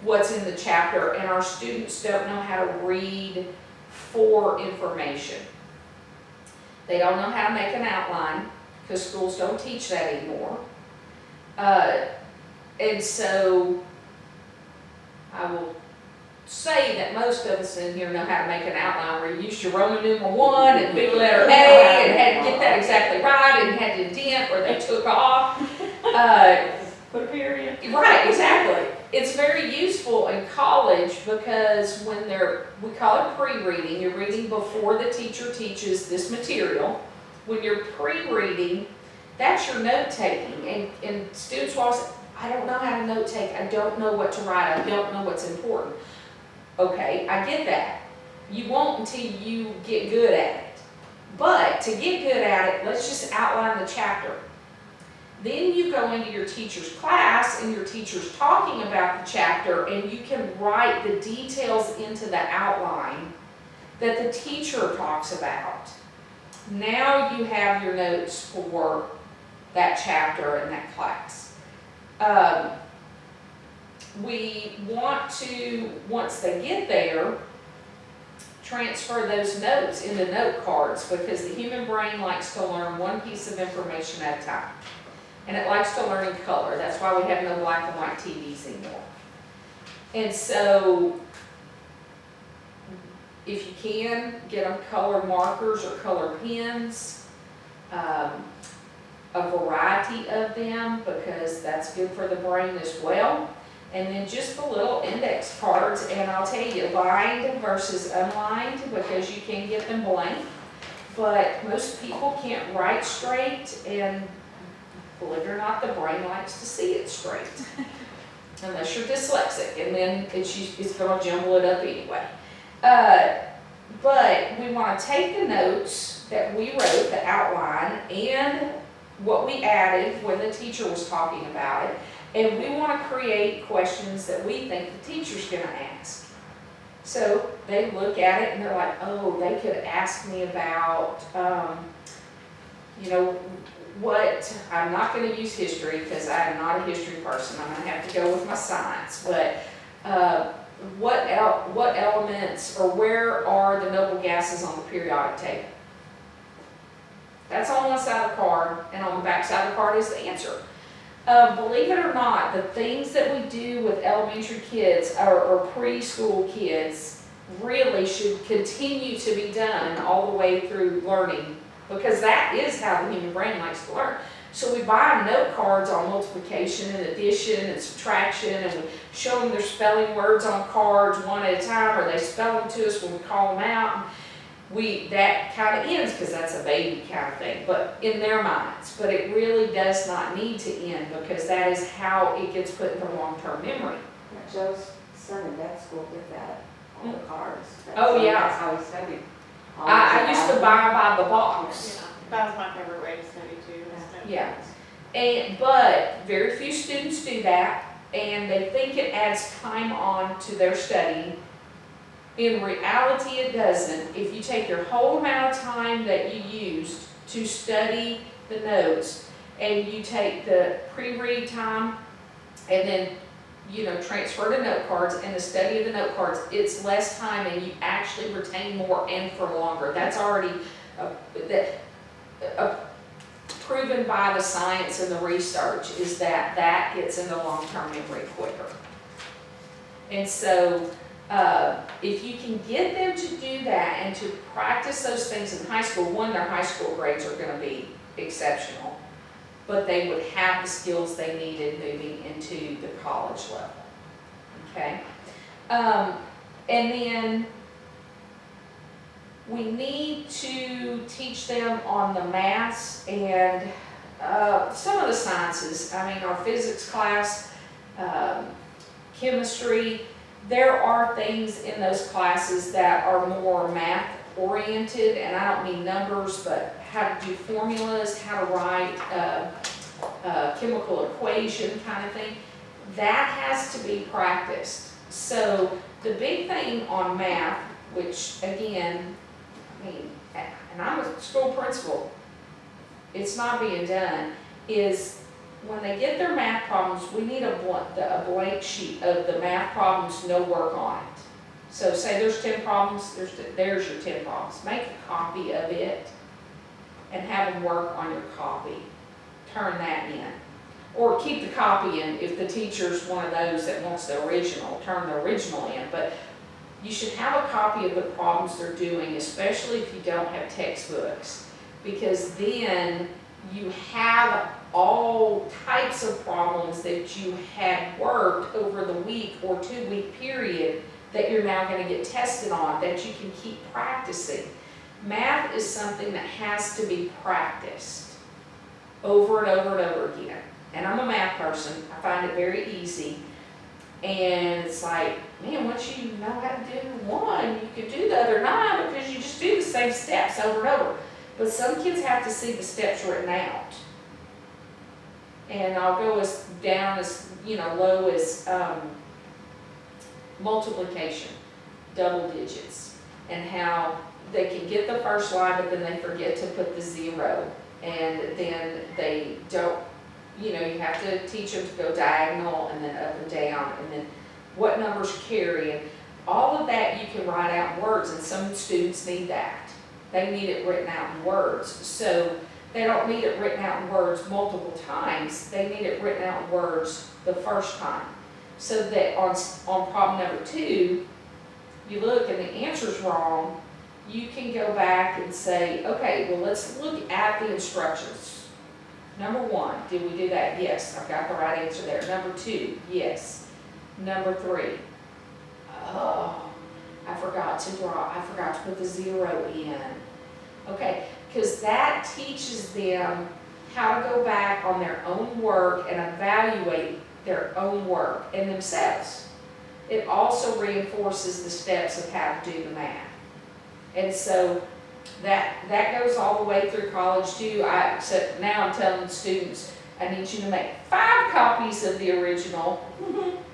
what's in the chapter, and our students don't know how to read for information. They don't know how to make an outline, because schools don't teach that anymore. And so I will say that most of us in here know how to make an outline where you used your Roman numeral 1 and big letter A and had to get that exactly right and had to indent where they took off. Put a period. Right, exactly. It's very useful in college because when we call it pre-reading, you're reading before the teacher teaches this material. When you're pre-reading, that's your note-taking. And students will say, I don't know how to note-take, I don't know what to write, I don't know what's important. Okay, I get that. You won't until you get good at it. But to get good at it, let's just outline the chapter. Then you go into your teacher's class and your teacher's talking about the chapter and you can write the details into the outline that the teacher talks about. Now you have your notes for that chapter and that class. We want to, once they get there, transfer those notes into note cards because the human brain likes to learn one piece of information at a time. And it likes to learn in color. That's why we have no black and white TVs anymore. And so, if you can, get them color markers or color pens, a variety of them because that's good for the brain as well. And then just the little index cards, and I'll tell you, lined versus unlined because you can get them blank. But most people can't write straight, and believe it or not, the brain likes to see it straight. Unless you're dyslexic, and then it's going to jumble it up anyway. But we want to take the notes that we wrote, the outline, and what we added when the teacher was talking about it, and we want to create questions that we think the teacher's going to ask. So they look at it and they're like, oh, they could ask me about, what, I'm not going to use history because I am not a history person. I'm going to have to go with my science. But what elements or where are the noble gases on the periodic table? That's on one side of the card, and on the back side of the card is the answer. Believe it or not, the things that we do with elementary kids or preschool kids really should continue to be done all the way through learning, because that is how the human brain likes to learn. So we buy them note cards on multiplication and addition and subtraction, and we show them their spelling words on cards one at a time, or they spell them to us when we call them out. That kind of ends because that's a baby kind of thing, but in their minds. But it really does not need to end because that is how it gets put into long-term memory. Joe's son in vet school did that, all the cards. Yeah. That's how he studied. I used to buy by the box. Yeah, that was my favorite way to study too. Yeah. But very few students do that, and they think it adds time on to their studying. In reality, it doesn't. If you take your whole amount of time that you used to study the notes, and you take the pre-read time, and then transfer to note cards, and the study of the note cards, it's less time, and you actually retain more and for longer. That's already proven by the science and the research, is that gets into long-term memory quicker. And so, if you can get them to do that and to practice those things in high school, their high school grades are going to be exceptional, but they would have the skills they needed moving into the college level. Okay? And then we need to teach them on the maths and some of the sciences. I mean, our physics class, chemistry. There are things in those classes that are more math oriented, and I don't mean numbers, but how to do formulas, how to write a chemical equation kind of thing. That has to be practiced. So the big thing on math, which again, and I'm a school principal, it's not being done, is when they get their math problems, we need a blank sheet of the math problems, no work on it. So say there's 10 problems, there's your 10 problems. Make a copy of it and have them work on your copy. Turn that in. Or keep the copy in if the teacher's one of those that wants the original, turn the original in. But you should have a copy of the problems they're doing, especially if you don't have textbooks, because then you have all types of problems that you had worked over the week or 2-week period that you're now going to get tested on, that you can keep practicing. Math is something that has to be practiced over and over and over again. And I'm a math person, I find it very easy. And it's like, man, once you know how to do one, you can do the other 9 because you just do the same steps over and over. But some kids have to see the steps written out. And I'll go as down as, low as multiplication, double digits, and how they can get the first line, but then they forget to put the 0. And then they don't, you have to teach them to go diagonal and then up and down, and then what numbers carry. And all of that you can write out in words, and some students need that. They need it written out in words. So they don't need it written out in words multiple times. They need it written out in words the first time. So that on problem number 2, you look and the answer's wrong, you can go back and say, okay, well, let's look at the instructions. Number 1, did we do that? Yes, I've got the right answer there. Number 2, yes. Number 3, oh, I forgot to put the 0 in. Okay, because that teaches them how to go back on their own work and evaluate their own work and themselves. It also reinforces the steps of how to do the math. And so that goes all the way through college too. Except now I'm telling students, I need you to make 5 copies of the original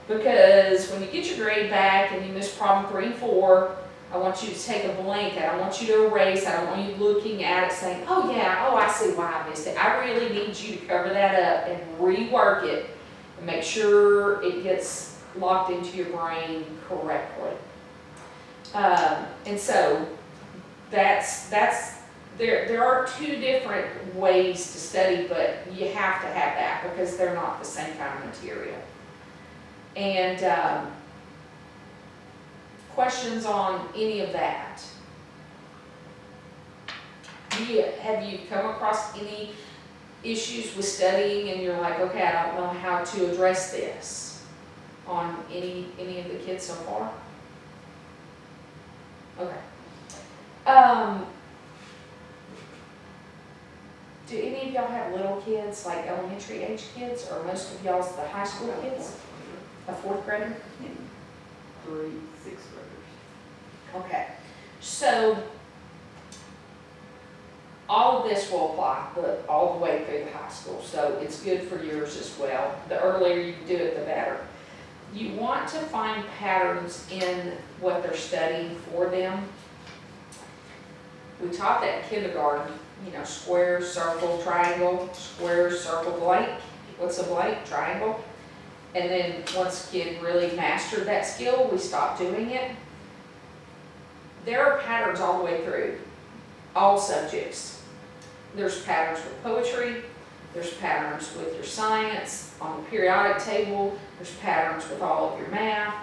because when you get your grade back and you miss problem 3 and 4, I want you to take a blank. I don't want you to erase. I don't want you looking at it saying, oh yeah, oh I see why I missed it. I really need you to cover that up and rework it and make sure it gets locked into your brain correctly. And so there are 2 different ways to study, but you have to have that because they're not the same kind of material. And questions on any of that? Have you come across any issues with studying and you're like, okay, I don't know how to address this on any of the kids so far? Okay. Do any of y'all have little kids, like elementary age kids, or most of y'all's the high school kids? A 4th grader? 3, 6 graders. Okay, so all of this will apply, but all the way through the high school, so it's good for yours as well. The earlier you do it, the better. You want to find patterns in what they're studying for them. We taught that in kindergarten, square, circle, triangle, square, circle, blank. What's a blank? Triangle. And then once a kid really mastered that skill, we stopped doing it. There are patterns all the way through, all subjects. There's patterns with poetry, there's patterns with your science, on the periodic table, there's patterns with all of your math.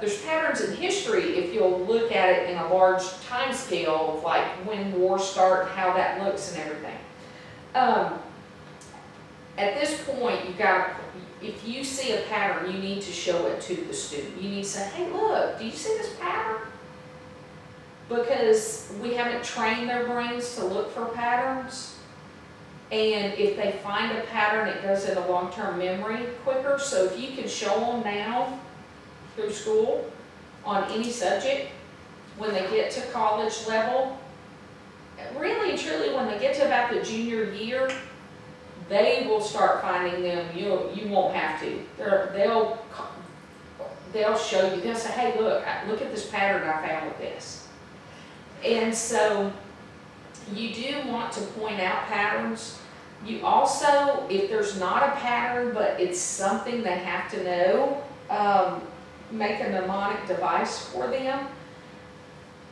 There's patterns in history if you'll look at it in a large time scale of like when wars start, how that looks and everything. At this point, if you see a pattern, you need to show it to the student. You need to say, hey look, do you see this pattern? Because we haven't trained their brains to look for patterns. And if they find a pattern, it goes into long-term memory quicker. So if you can show them now through school on any subject, when they get to college level, really and truly when they get to about the junior year, they will start finding them. You won't have to. They'll show you. They'll say, hey, look at this pattern I found with this. And so you do want to point out patterns. You also, if there's not a pattern, but it's something they have to know, make a mnemonic device for them.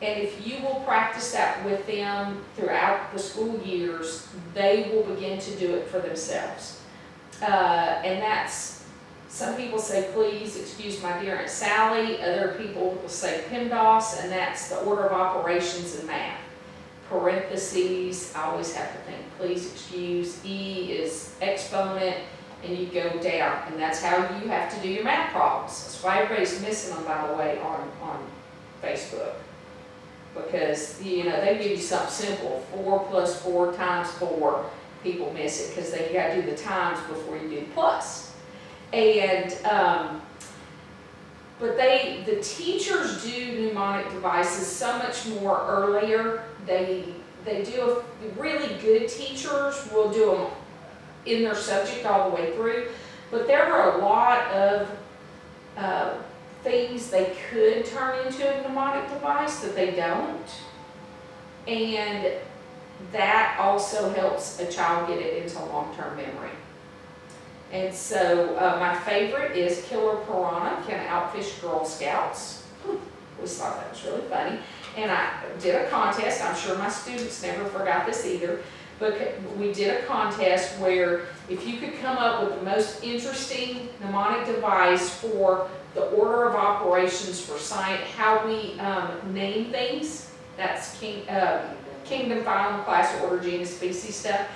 And if you will practice that with them throughout the school years, they will begin to do it for themselves. And that's, some people say, please excuse my dear Aunt Sally, other people will say PEMDAS, and that's the order of operations in math. Parentheses, I always have to think, please excuse, E is exponent, and you go down, and that's how you have to do your math problems. That's why everybody's missing them, by the way, on Facebook. Because, you know, they give you something simple, 4 plus 4 times 4, people miss it because they gotta do the times before you do the plus. And, but the teachers do mnemonic devices so much more earlier. They do, really good teachers will do them in their subject all the way through, but there are a lot of things they could turn into a mnemonic device that they don't, and that also helps a child get it into long-term memory. And so my favorite is Killer Piranha Can Outfish Girl Scouts. Always thought that was really funny. And I did a contest. I'm sure my students never forgot this either. But we did a contest where if you could come up with the most interesting mnemonic device for the order of operations for science, how we name things, that's kingdom, phylum, class, order, genus, species stuff,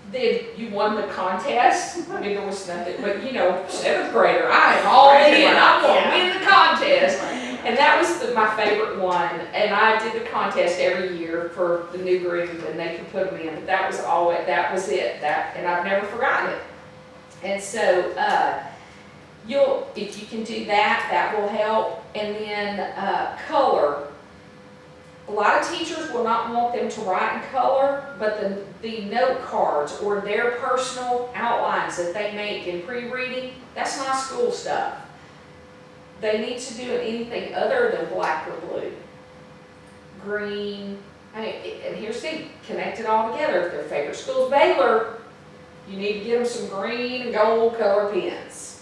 then you won the contest. I mean, there was nothing, but you know, 7th grader, I am all in, I'm gonna win the contest. And that was my favorite one, and I did the contest every year for the new group, and they could put them in, but that was it, and I've never forgotten it. And so, if you can do that, that will help. And then, color. A lot of teachers will not want them to write in color, but the note cards or their personal outlines that they make in pre-reading, that's not school stuff. They need to do anything other than black or blue. Green, and here's the thing, connect it all together. If their favorite school is Baylor, you need to get them some green and gold color pens.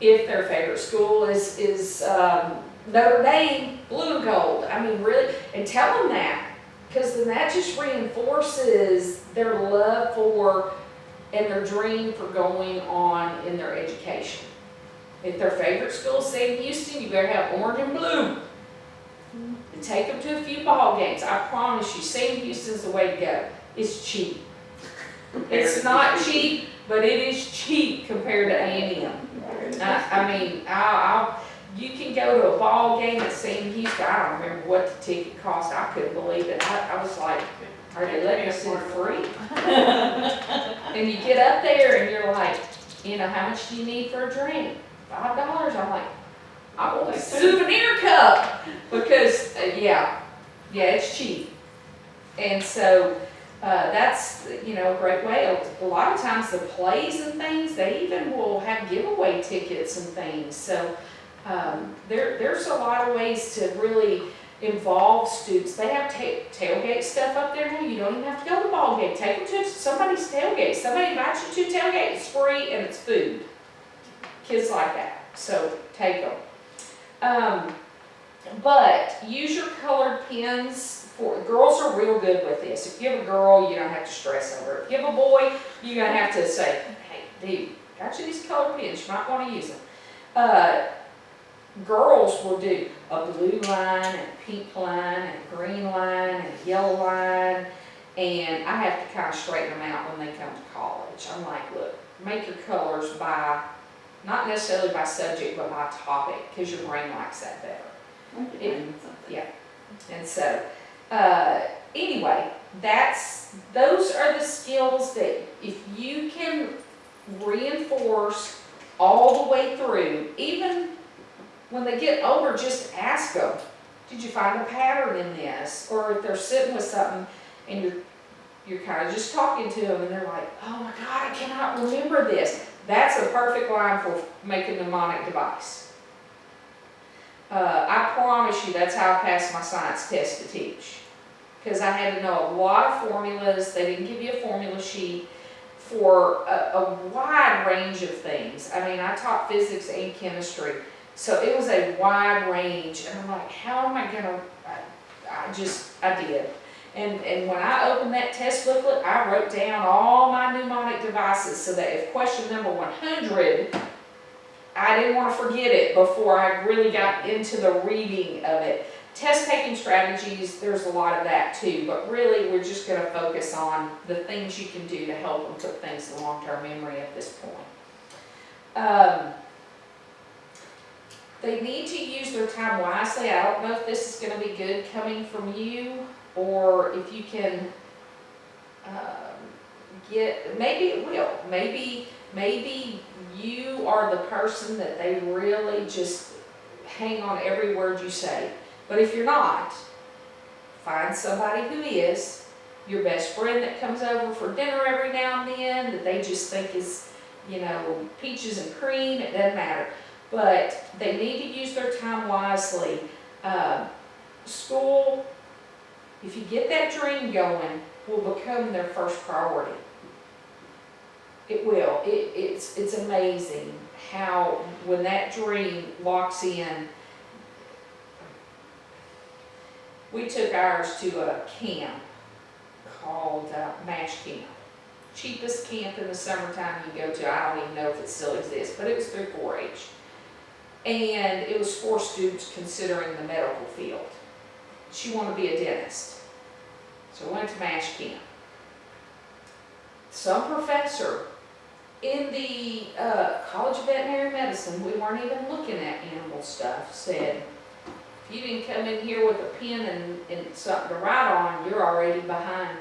If their favorite school is Notre Dame, blue and gold. I mean, really, and tell them that, because then that just reinforces their love for and their dream for going on in their education. If their favorite school is Sam Houston, you better have orange and blue. And take them to a few ball games. I promise you, Sam Houston's the way to go. It's cheap. It's not cheap, but it is cheap compared to A&M. I mean, you can go to a ball game at Sam Houston. I don't remember what the ticket cost. I couldn't believe it. I was like, are they letting us in free? And you get up there and you're like, you know, how much do you need for a drink? $5. I'm like, I want a souvenir cup because, yeah, it's cheap. And so that's, you know, a great way. A lot of times the plays and things, they even will have giveaway tickets and things. So there's a lot of ways to really involve students. They have tailgate stuff up there now. You don't even have to go to the ball game. Take them to somebody's tailgate. Somebody invites you to a tailgate. It's free and it's food. Kids like that, so take them. But use your colored pens. Girls are real good with this. If you have a girl, you don't have to stress over it. If you have a boy, you're going to have to say, hey, dude, got you these colored pens. You might want to use them. Girls will do a blue line and a pink line and a green line and a yellow line. And I have to kind of straighten them out when they come to college. I'm like, look, make your colors by, not necessarily by subject, but by topic, because your brain likes that better. Yeah. And so, anyway, those are the skills that if you can reinforce all the way through, even when they get older, just ask them, did you find a pattern in this? Or if they're sitting with something and you're kind of just talking to them and they're like, oh my God, I cannot remember this. That's a perfect line for making a mnemonic device. I promise you that's how I passed my science test to teach. because I had to know a lot of formulas. They didn't give you a formula sheet for a wide range of things. I mean, I taught physics and chemistry, so it was a wide range, and I'm like, how am I gonna, I did. And when I opened that test booklet, I wrote down all my mnemonic devices so that if question number 100, I didn't want to forget it before I really got into the reading of it. Test taking strategies, there's a lot of that too, but really we're just going to focus on the things you can do to help them put things in long-term memory at this point. They need to use their time wisely. I don't know if this is going to be good coming from you, or if you can maybe it will. Maybe you are the person that they really just hang on every word you say. But if you're not, find somebody who is, your best friend that comes over for dinner every now and then, that they just think is, peaches and cream, it doesn't matter. But they need to use their time wisely. School, if you get that dream going, will become their first priority. It will. It's amazing how when that dream locks in. We took ours to a camp called MASH Camp. Cheapest camp in the summertime you go to. I don't even know if it still exists, but it was through 4-H. And it was for students considering the medical field. She wanted to be a dentist. So I went to MASH Camp. Some professor in the College of Veterinary Medicine, we weren't even looking at animal stuff, said, if you didn't come in here with a pen and something to write on, you're already behind.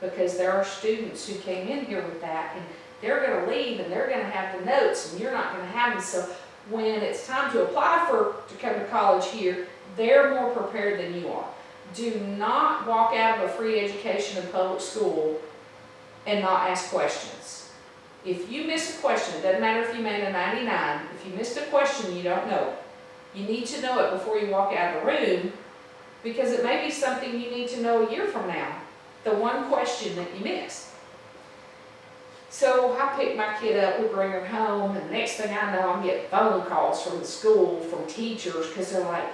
Because there are students who came in here with that, and they're going to leave, and they're going to have the notes, and you're not going to have them. So when it's time to apply to come to college here, they're more prepared than you are. Do not walk out of a free education in public school and not ask questions. If you miss a question, it doesn't matter if you made a 99, if you missed a question, you don't know it. You need to know it before you walk out of the room, because it may be something you need to know a year from now, the one question that you missed. So I pick my kid up, we bring her home, and the next thing I know, I'm getting phone calls from the school, from teachers, because they're like,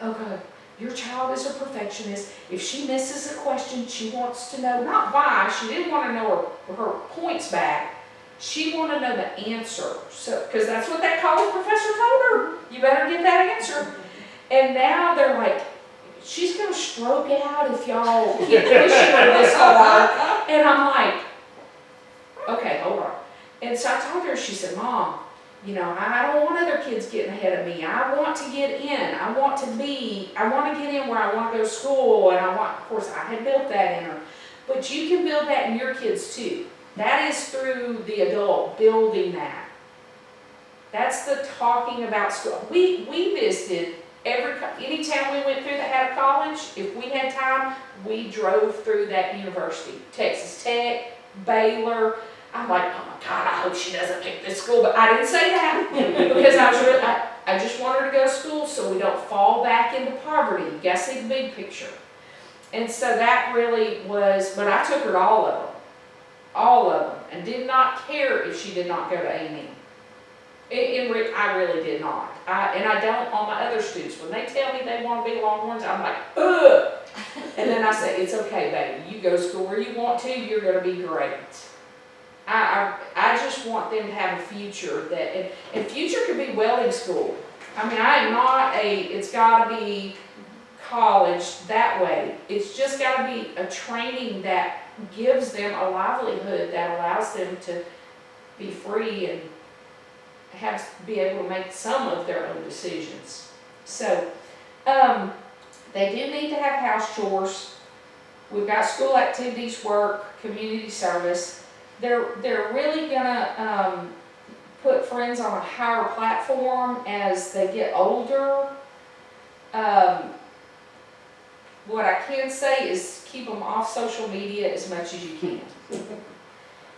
okay, your child is a perfectionist. If she misses a question, she wants to know, not why, she didn't want to know her points back, she wanted to know the answer. So, because that's what that college professor told her. You better get that answer. And now they're like, she's going to stroke out if y'all keep pushing her this hard. And I'm like, okay, hold on. And so I told her, she said, Mom, I don't want other kids getting ahead of me. I want to get in. I want to get in where I want to go to school. And of course, I had built that in her. But you can build that in your kids too. That is through the adult building that. That's the talking about school. We visited anytime we went through that had a college, if we had time, we drove through that university. Texas Tech, Baylor. I'm like, oh my God, I hope she doesn't pick this school. But I didn't say that because I just want her to go to school so we don't fall back into poverty. You gotta see the big picture. And so that really was, but I took her to all of them, and did not care if she did not go to A&M. I really did not. And I don't on my other students. When they tell me they want to be Longhorns, I'm like, ugh. And then I say, it's okay, baby. You go to school where you want to. You're going to be great. I just want them to have a future and future could be welding school. I mean, I am not it's got to be college that way. It's just got to be a training that gives them a livelihood that allows them to be free and be able to make some of their own decisions. So they do need to have house chores. We've got school activities, work, community service. They're really gonna put friends on a higher platform as they get older. What I can say is keep them off social media as much as you can.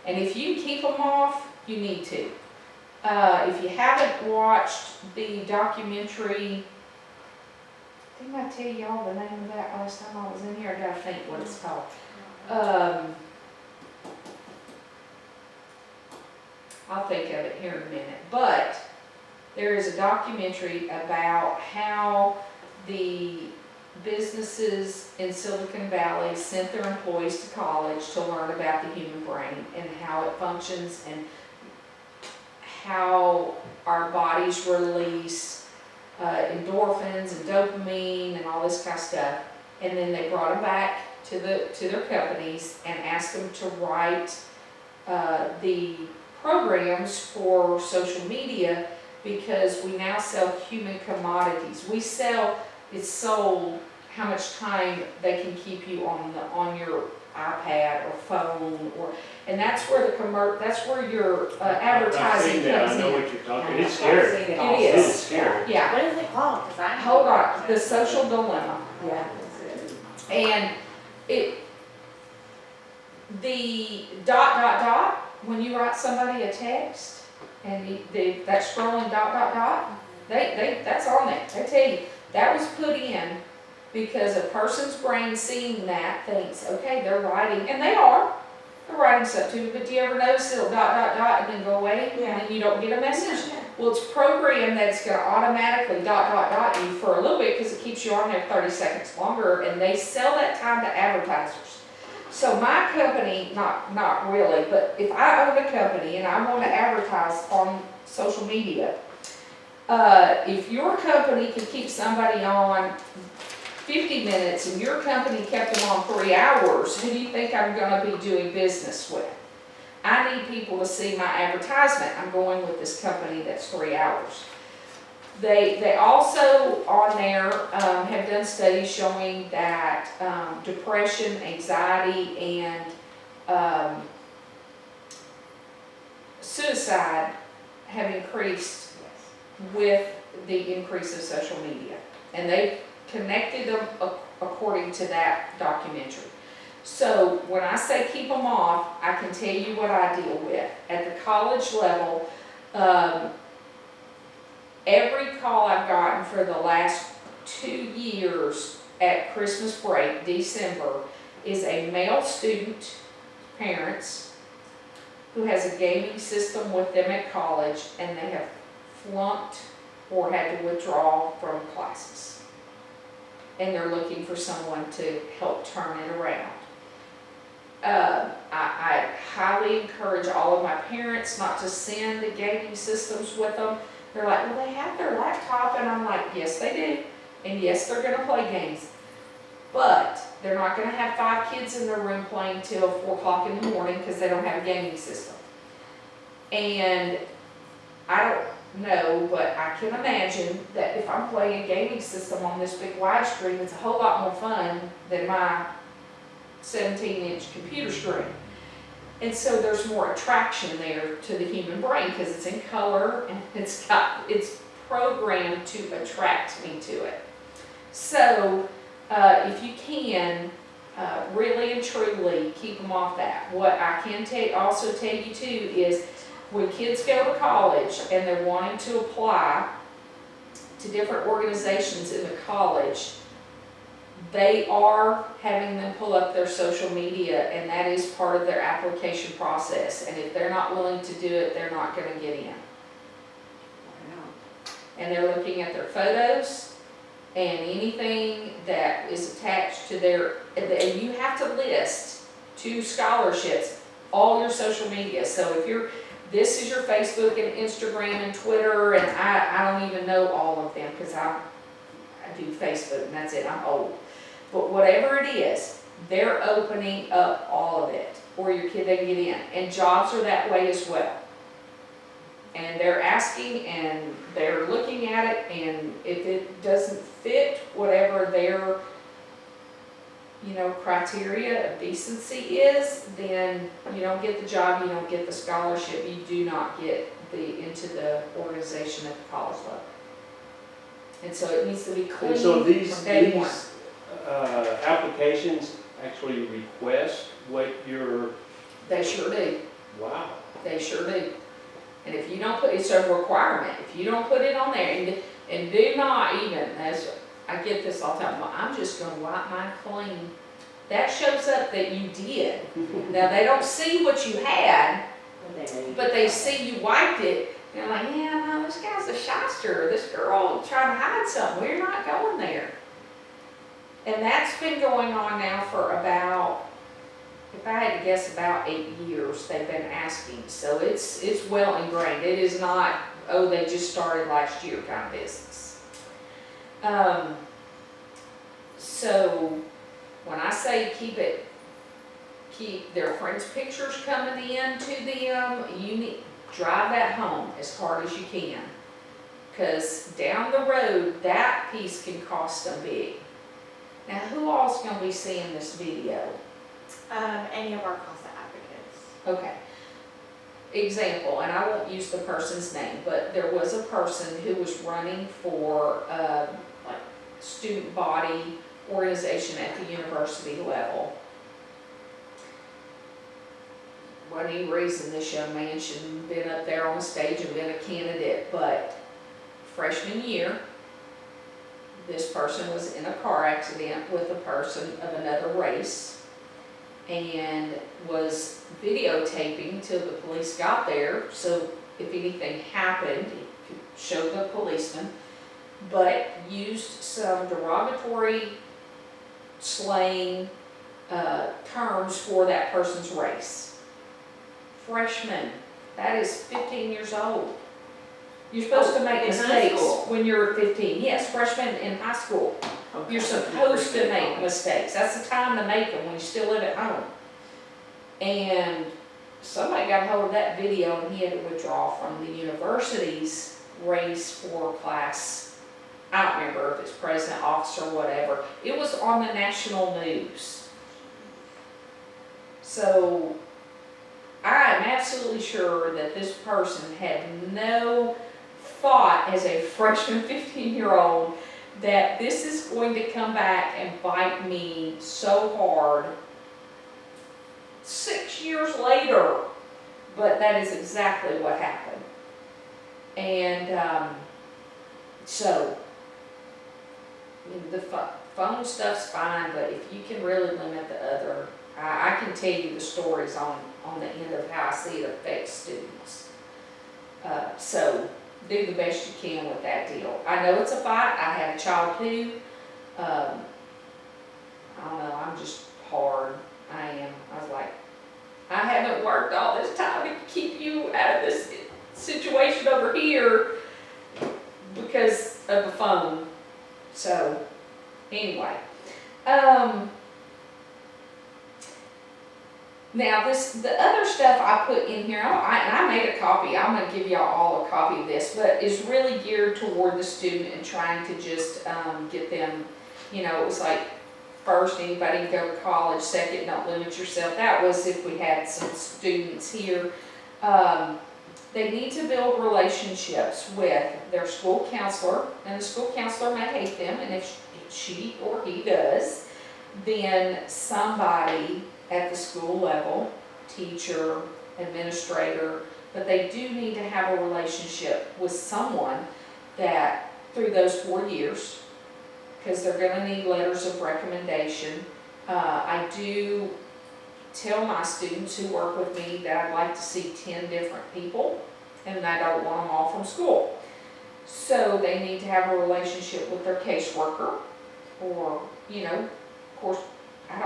And if you keep them off, you need to. If you haven't watched the documentary Didn't I tell y'all the name of that last time I was in here? I gotta think what it's called. I'll think of it here in a minute, but there is a documentary about how the businesses in Silicon Valley sent their employees to college to learn about the human brain and how it functions and how our bodies release endorphins and dopamine and all this kind of stuff. And then they brought them back to their companies and asked them to write the programs for social media, because we now sell human commodities. It's sold how much time they can keep you on your iPad or phone, and that's where that's where your advertising I've seen that. comes I know in. what you're talking. It's scary. I've seen It It is. is scary. Yeah, What is it called? 'Cause I. hold on, the social dilemma. Yeah, that's it. And the ... when you write somebody a text, and that scrolling ... that's on there. They tell you, that was put in because a person's brain seeing that thinks, okay, they're writing, and they're writing something, but do you ever notice it'll ... and then go away, and then you don't get a message? Well, it's programmed that it's gonna automatically ... you for a little bit, because it keeps you on there 30 seconds longer, and they sell that time to advertisers. So my company, not really, but if I own a company and I want to advertise on social media, if your company could keep somebody on 50 minutes and your company kept them on 3 hours, who do you think I'm going to be doing business with? I need people to see my advertisement. I'm going with this company that's 3 hours. They also on there have done studies showing that depression, anxiety, and suicide have increased with the increase of social media. And they connected them according to that documentary. So when I say keep them off, I can tell you what I deal with. At the college level, every call I've gotten for the last 2 years at Christmas break, December, is a male student, parents, who has a gaming system with them at college, and they have flunked or had to withdraw from classes. And they're looking for someone to help turn it around. I highly encourage all of my parents not to send the gaming systems with them. They're like, well, they have their laptop, and I'm like, yes, they do. And yes, they're gonna play games. But they're not gonna have 5 kids in their room playing till 4 o'clock in the morning because they don't have a gaming system. And I don't know, but I can imagine that if I'm playing a gaming system on this big widescreen, it's a whole lot more fun than my 17-inch computer screen. And so there's more attraction there to the human brain because it's in color and it's programmed to attract me to it. So if you can, really and truly keep them off that. What I can also tell you too is when kids go to college and they're wanting to apply to different organizations in the college, they are having them pull up their social media, and that is part of their application process. And if they're not willing to do it, they're not going to get in. And they're looking at their photos and anything that is attached to their, and you have to list to scholarships all your social media. So if this is your Facebook and Instagram and Twitter, and I don't even know all of them because I do Facebook and that's it, I'm old. But whatever it is, they're opening up all of it for your kid to get in. And jobs are that way as well. And they're asking and they're looking at it, and if it doesn't fit whatever their criteria of decency is, then you don't get the job, you don't get the scholarship, you do not get into the organization at the college level. And so it needs to be clean And so from day one. Applications actually request what your, They sure do. wow. They sure do. And if you don't put, it's a requirement, if you don't put it on there, and do not even, I get this all the time, well, I'm just gonna wipe mine clean. That shows up that you did. Now, they don't see what you had, but they see you wiped it, and they're like, yeah, no, this guy's a shyster, this girl trying to hide something, we're not going there. And that's been going on now for about, if I had to guess, about 8 years they've been asking. So it's well ingrained. It is not, oh, they just started last year kind of business. So when I say keep their friends' pictures coming in to them, you need, drive that home as hard as you can. Because down the road, that piece can cost them big. Now, who all's going to be seeing this video? Any of our CASA advocates. Okay. Example, and I won't use the person's name, but there was a person who was running for like student body organization at the university level. Wasn't any reason this young man shouldn't have been up there on the stage and been a candidate, but freshman year, this person was in a car accident with a person of another race and was videotaping till the police got there, so if anything happened, he could show the policeman, but used some derogatory slang terms for that person's race. Freshman, that is 15 years old. You're supposed to make in high mistakes school. when you're 15. Yes, freshman in high school. Okay. You're supposed to make mistakes. That's the time to make them when you still live at home. And somebody got a hold of that video and he had to withdraw from the university's race for class. I don't remember if it's president, officer, whatever. It was on the national news. So I am absolutely sure that this person had no thought as a freshman 15-year-old that this is going to come back and bite me so hard 6 years later. But that is exactly what happened. And so the phone stuff's fine, but if you can really limit the other, I can tell you the stories on the end of how I see it affects students. So do the best you can with that deal. I know it's a fight. I had a child too. I don't know, I'm just hard. I am. I was like, I haven't worked all this time to keep you out of this situation over here because of the phone. So anyway, now the other stuff I put in here, and I made a copy, I'm going to give y'all all a copy of this, but is really geared toward the student and trying to just get them, you know, it was like, first, anybody can go to college, second, don't limit yourself. That was if we had some students here. They need to build relationships with their school counselor, and the school counselor may hate them, and if she or he does, then somebody at the school level, teacher, administrator, but they do need to have a relationship with someone that through those 4 years, because they're going to need letters of recommendation. I do tell my students who work with me that I'd like to see 10 different people, and I don't want them all from school. So they need to have a relationship with their caseworker, or, you know, of course, I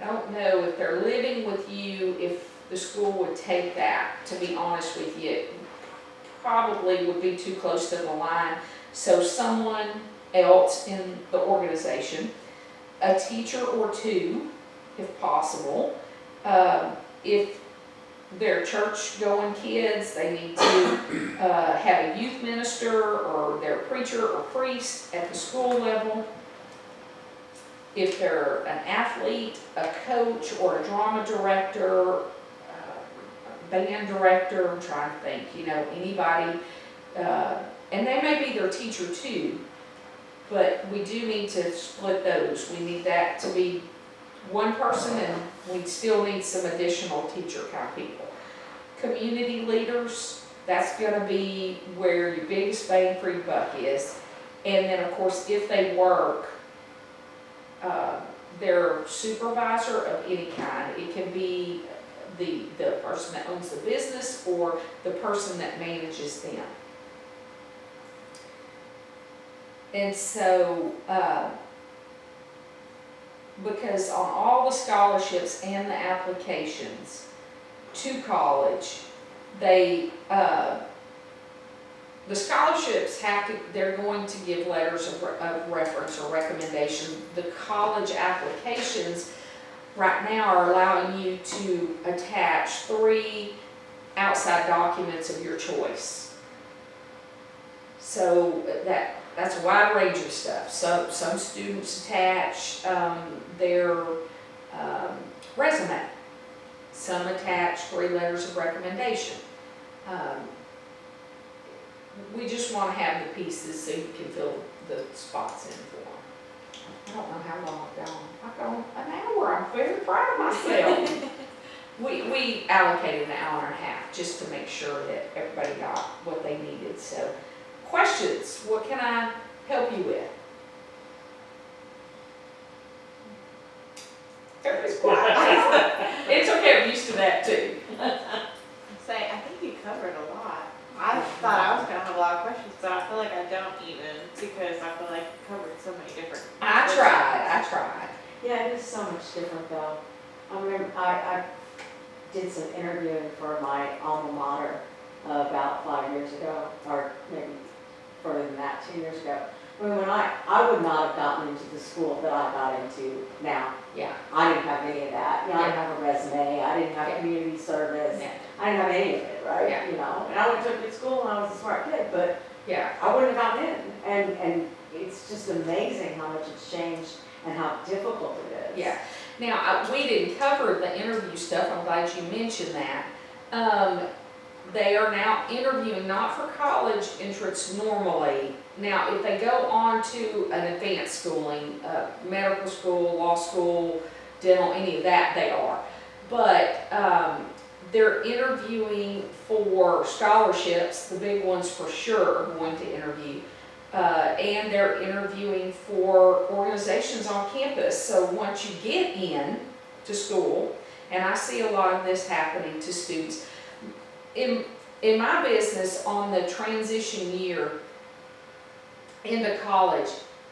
don't know if they're living with you, if the school would take that, to be honest with you. It probably would be too close to the line. So someone else in the organization, a teacher or two, if possible. If they're church-going kids, they need to have a youth minister or their preacher or priest at the school level. If they're an athlete, a coach, or a drama director, band director, I'm trying to think, you know, anybody, and they may be their teacher too, but we do need to split those. We need that to be one person, and we still need some additional teacher kind of people. Community leaders, that's going to be where your biggest bang for your buck is. And then, of course, if they work, their supervisor of any kind, it can be the person that owns the business or the person that manages them. And so, because on all the scholarships and the applications to college, they, the scholarships they're going to give letters of reference or recommendation. The college applications right now are allowing you to attach 3 outside documents of your choice. So that's a wide range of stuff. So some students attach their resume. Some attach 3 letters of recommendation. We just want to have the pieces so you can fill the spots in for them. I don't know how long I've gone. I've gone an hour. I'm very proud of myself. We allocated an hour and a half just to make sure that everybody got what they needed. So, questions? What can I help you with? Everybody's quiet. It's okay. I'm used to that too. Say, I think you covered a lot. I thought I was gonna have a lot of questions, but I feel like I don't even, because I feel like you covered so many different. I tried. Yeah, it is so much different though. I remember, I did some interviewing for my alma mater about 5 years ago, or maybe further than that, 2 years ago. I mean, I would not have gotten into the school that I got into now. Yeah. I didn't have any of that. You know, I didn't have a resume, I didn't have community service, Yeah. I didn't have any of it, right? Yeah. You know, and I went to a good school and I was a smart kid, but Yeah. I wouldn't have gotten in. And it's just amazing how much it's changed and how difficult it is. Yeah. Now, we didn't cover the interview stuff. I'm glad you mentioned that. They are now interviewing not for college entrance normally. Now, if they go on to an advanced schooling, medical school, law school, dental, any of that, they are. But they're interviewing for scholarships. The big ones for sure are going to interview. And they're interviewing for organizations on campus. So once you get in to school, and I see a lot of this happening to students, in my business on the transition year into college,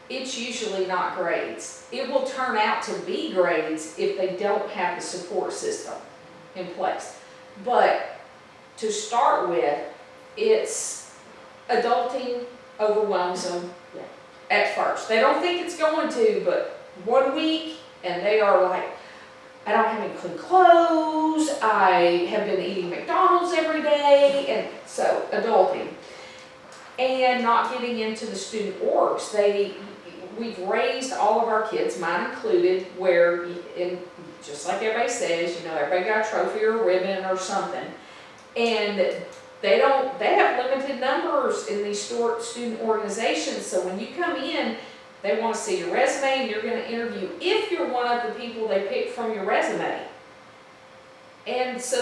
it's usually not grades. It will turn out to be grades if they don't have the support system in place. But to start with, it's adulting overwhelms them at first. They don't think it's going to, but 1 week and they are like, I don't have any clean clothes, I have been eating McDonald's every day, and so adulting. And not getting into the student orgs. We've raised all of our kids, mine included, where, just like everybody says, you know, everybody got a trophy or a ribbon or something. And they have limited numbers in these student organizations, so when you come in, they want to see your resume and you're going to interview if you're one of the people they picked from your resume. And so